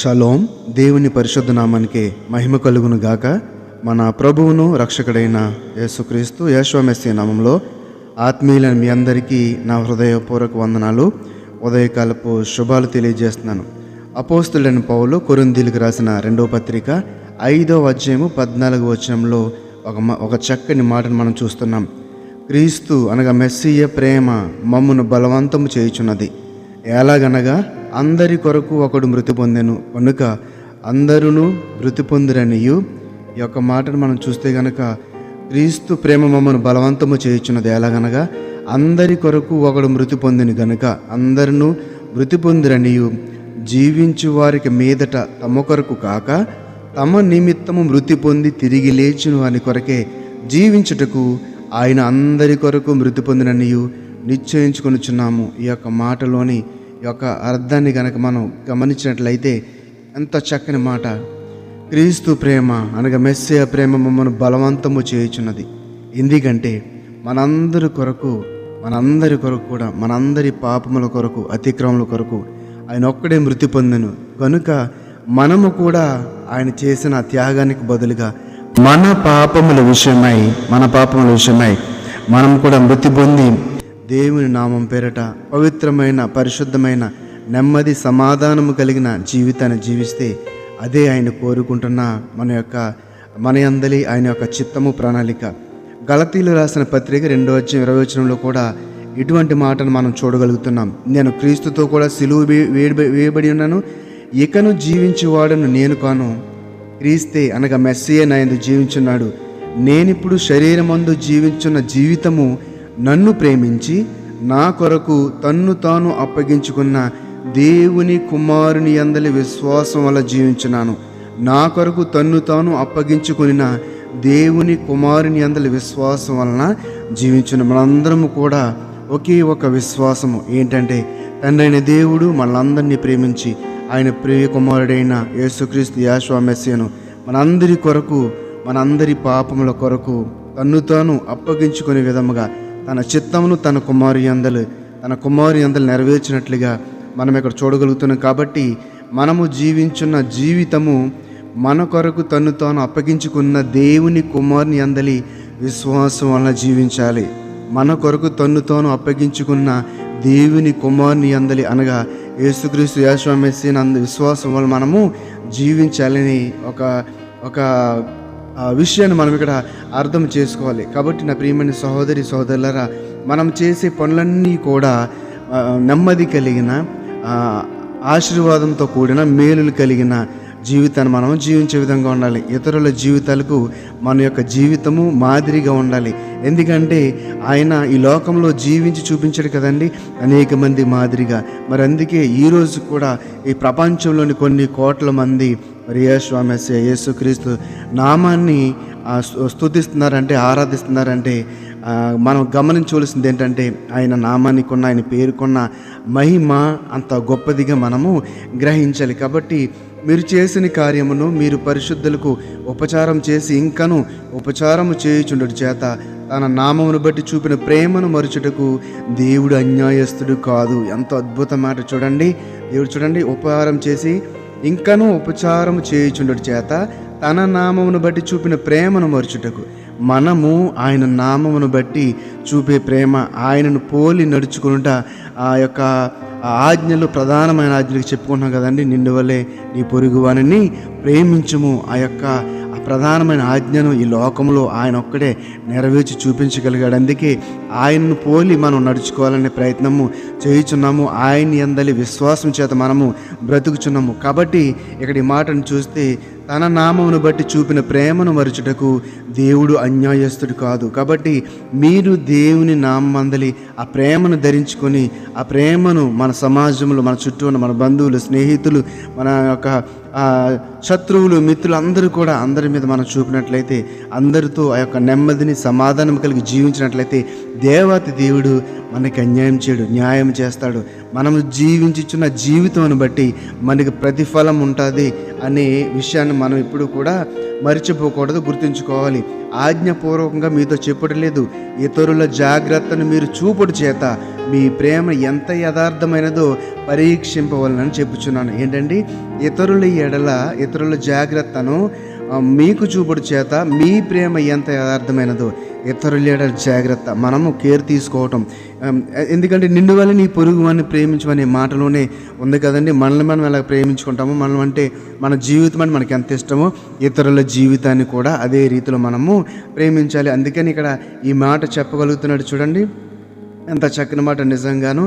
Shalom. దేవుని పరిశుద్ధ నామానికి మహిమ కలుగును గాక. మన ప్రభువును రక్షకుడైన యేసుక్రీస్తు యేషువమెస్సీ నామంలో ఆత్మీయులైన మీ అందరికీ నా హృదయపూర్వక వందనాలు, ఉదయకాలపు శుభాలు తెలియజేస్తున్నాను. అపోస్తులైన పౌలు కొరింథీయులకు రాసిన 2వ పత్రిక 5వ అధ్యాయము 14వ వచనంలో ఒక చక్కని మాటను మనం చూస్తున్నాం. క్రీస్తు అనగా మెస్సీయ ప్రేమ మమ్మును బలవంతము చేయుచున్నది. ఎలాగనగా అందరి కొరకు ఒకడు మృతి పొందెను కనుక అందరూ మృతి పొందిరనియు. ఈ యొక్క మాటను మనం చూస్తే గనక క్రీస్తు ప్రేమ మమ్మను బలవంతము చేయుచున్నది. ఎలాగనగా అందరి కొరకు ఒకడు మృతి పొందిన గనుక అందరూ మృతి పొందిరనియు. జీవించు వారికి మీదట తమ కొరకు కాక తమ నిమిత్తము మృతి పొంది తిరిగి లేచిన వారి కొరకే జీవించుటకు ఆయన అందరి కొరకు మృతి పొందిననియు నిశ్చయించుకొనుచున్నాము. ఈ యొక్క మాటలోని ఈ యొక్క అర్థాన్ని కనుక మనం గమనించినట్లయితే ఎంత చక్కని మాట. క్రీస్తు ప్రేమ అనగా మెస్సీయ ప్రేమ మమ్మను బలవంతము చేయుచున్నది. ఎందుకంటే మనందరి కొరకు కూడా మనందరి పాపముల కొరకు అతిక్రమముల కొరకు ఆయన ఒక్కడే మృతి పొందెను కనుక మనము కూడా ఆయన చేసిన త్యాగానికి బదులుగా మన పాపముల విషయమై మనం కూడా మృతి పొంది దేవుని నామం పేరట పవిత్రమైన పరిశుద్ధమైన నెమ్మది సమాధానము కలిగిన జీవితాన్ని జీవిస్తే అదే ఆయన కోరుకుంటున్న మన అందలి ఆయన యొక్క చిత్తము ప్రణాళిక. గలతీయులు రాసిన పత్రిక 2వ అధ్యాయం 20వ వచనంలో కూడా ఇటువంటి మాటను మనం చూడగలుగుతున్నాం. నేను క్రీస్తుతో కూడా సిలువ వేయబడి ఉన్నాను, ఇకను జీవించేవాడను నేను కాను, క్రీస్తే అనగా మెస్సీయే నా యందు జీవించున్నాడు. నేనిప్పుడు శరీరమందు జీవించున్న జీవితము నన్ను ప్రేమించి నా కొరకు తన్ను తాను అప్పగించుకున్న దేవుని కుమారుని యందలి విశ్వాసం వల్ల జీవించున్నాను. నా కొరకు తన్ను తాను అప్పగించుకున్న దేవుని కుమారుని యందలి విశ్వాసం వలన జీవించిన మనందరము కూడా ఒకే ఒక విశ్వాసము ఏంటంటే తండ్రైన దేవుడు మనందరినీ ప్రేమించి ఆయన ప్రియ కుమారుడైన యేసుక్రీస్తు యేషువమెస్సీను మనందరి కొరకు మనందరి పాపముల కొరకు తన్ను తాను అప్పగించుకునే విధముగా తన చిత్తమును తన కుమారు యందలు నెరవేర్చినట్లుగా మనం ఇక్కడ చూడగలుగుతున్నాం. కాబట్టి మనము జీవించున్న జీవితము మన కొరకు తన్ను తాను అప్పగించుకున్న దేవుని కుమారుని యందలి విశ్వాసం వలన జీవించాలి. మన కొరకు తన్ను తాను అప్పగించుకున్న దేవుని కుమారుని యందలి అనగా యేసుక్రీస్తు యేషువమెస్సీ విశ్వాసం వల్ల మనము జీవించాలని ఒక విషయాన్ని మనం ఇక్కడ అర్థం చేసుకోవాలి. కాబట్టి నా ప్రియమైన సహోదరులారా, మనం చేసే పనులన్నీ కూడా నెమ్మది కలిగిన ఆశీర్వాదంతో కూడిన మేలులు కలిగిన జీవితాన్ని మనం జీవించే విధంగా ఉండాలి. ఇతరుల జీవితాలకు మన యొక్క జీవితము మాదిరిగా ఉండాలి. ఎందుకంటే ఆయన ఈ లోకంలో జీవించి చూపించాడు కదండి అనేక మంది మాదిరిగా. మరి అందుకే ఈరోజు కూడా ఈ ప్రపంచంలోని కొన్ని కోట్ల మంది మరి యేషువమెస్సీ యేసుక్రీస్తు నామాన్ని స్తుతిస్తున్నారంటే ఆరాధిస్తున్నారంటే మనం గమనించవలసింది ఏంటంటే ఆయన నామానికి ఉన్న ఆయన పేరుకున్న మహిమ అంత గొప్పదిగా మనము గ్రహించాలి. కాబట్టి మీరు చేసిన కార్యమును మీరు పరిశుద్ధులకు ఉపచారం చేసి ఇంకను ఉపచారము చేయుచుండడు చేత తన నామమును బట్టి చూపిన ప్రేమను మరుచుటకు దేవుడు అన్యాయస్తుడు కాదు. ఎంతో అద్భుత మాట చూడండి. దేవుడు చూడండి, ఉపచారం చేసి ఇంకను ఉపచారము చేయుచుండడు చేత తన నామమును బట్టి చూపిన ప్రేమను మరుచుటకు. మనము ఆయన నామమును బట్టి చూపే ప్రేమ, ఆయనను పోలి నడుచుకుంట ఆ యొక్క ఆజ్ఞలు ప్రధానమైన ఆజ్ఞలకు చెప్పుకుంటున్నాం కదండి. నిన్ను వలె నీ పొరుగువానిని ప్రేమించుము. ఆ యొక్క ప్రధానమైన ఆజ్ఞను ఈ లోకంలో ఆయన ఒక్కడే నెరవేర్చి చూపించగలిగాడు. అందుకే ఆయన్ను పోలి మనం నడుచుకోవాలనే ప్రయత్నము చేయుచున్నాము. ఆయన యందలి విశ్వాసం చేత మనము బ్రతుకుచున్నాము. కాబట్టి ఇక్కడ ఈ మాటను చూస్తే తన నామమును బట్టి చూపిన ప్రేమను మరుచుటకు దేవుడు అన్యాయస్తుడు కాదు. కాబట్టి మీరు దేవుని నామందలి ఆ ప్రేమను ధరించుకొని ఆ ప్రేమను మన సమాజంలో మన చుట్టూ ఉన్న మన బంధువులు, స్నేహితులు, మన యొక్క శత్రువులు, మిత్రులు అందరూ కూడా అందరి మీద మనం చూపినట్లయితే, అందరితో ఆ యొక్క నెమ్మదిని సమాధానం కలిగి జీవించినట్లయితే దేవాతి దేవుడు మనకి అన్యాయం చేయడు, న్యాయం చేస్తాడు. మనం జీవించుచున్న జీవితాన్ని బట్టి మనకి ప్రతిఫలం ఉంటుంది అనే విషయాన్ని మనం ఇప్పుడు కూడా మర్చిపోకూడదు, గుర్తుంచుకోవాలి. ఆజ్ఞాపూర్వకంగా మీతో చెప్పుడు లేదు, ఇతరుల జాగ్రత్తను మీరు చూపుడు చేత మీ ప్రేమ ఎంత యథార్థమైనదో పరీక్షింపవలనని చెప్పుచున్నాను. ఏంటండి, ఇతరుల జాగ్రత్తను మీకు చూపుడు చేత మీ ప్రేమ ఎంత యథార్థమైనదో, ఇతరుల ఎడల జాగ్రత్త, మనము కేర్ తీసుకోవటం. ఎందుకంటే నిన్ను వల్ల నీ పొరుగు వాడిని ప్రేమించమనే మాటలోనే ఉంది కదండి. మనల్ని మనం ఎలా ప్రేమించుకుంటామో, మనం అంటే మన జీవితం అంటే మనకి ఎంత ఇష్టమో ఇతరుల జీవితాన్ని కూడా అదే రీతిలో మనము ప్రేమించాలి. అందుకని ఇక్కడ ఈ మాట చెప్పగలుగుతున్నాడు చూడండి, ఎంత చక్కని మాట. నిజంగాను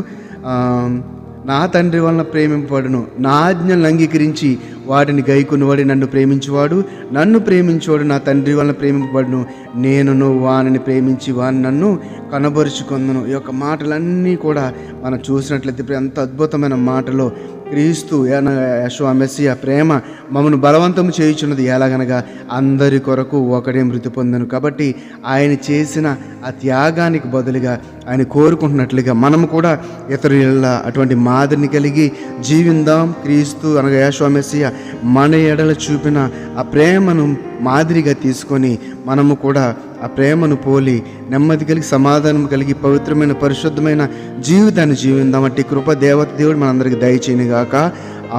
నా తండ్రి వలన ప్రేమింపబడును, నా ఆజ్ఞలను అంగీకరించి వాటిని గైకొనివాడు నన్ను ప్రేమించువాడు, నన్ను ప్రేమించువాడు నా తండ్రి వలన ప్రేమింపబడును, నేనును వానిని ప్రేమించి వాని నన్ను కనబరుచుకొందును. ఈ యొక్క మాటలన్నీ కూడా మనం చూసినట్లయితే ఇప్పుడు ఎంత అద్భుతమైన మాటలో క్రీస్తు యెషూవా మెస్సియా ప్రేమ మమ్మను బలవంతం చేయుచున్నది. ఎలాగనగా అందరి కొరకు ఒకడే మృతి పొందను. కాబట్టి ఆయన చేసిన ఆ త్యాగానికి బదులుగా ఆయన కోరుకుంటున్నట్లుగా మనము కూడా ఇతరుల అటువంటి మాదిరిని కలిగి జీవిందాం. క్రీస్తు అనగా యెషూవా మెస్సియా మన ఎడల చూపిన ఆ ప్రేమను మాదిరిగా తీసుకొని మనము కూడా ఆ ప్రేమను పోలి నెమ్మది కలిగి, సమాధానం కలిగి, పవిత్రమైన పరిశుద్ధమైన జీవితాన్ని జీవిందాం. అట్టి కృప దేవుడు మనందరికీ దయచేయనుగాక.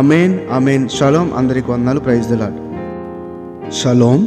ఆమేన్, ఆమేన్. షలోం. అందరికీ వందనాలు. Praise the lord. షలోం.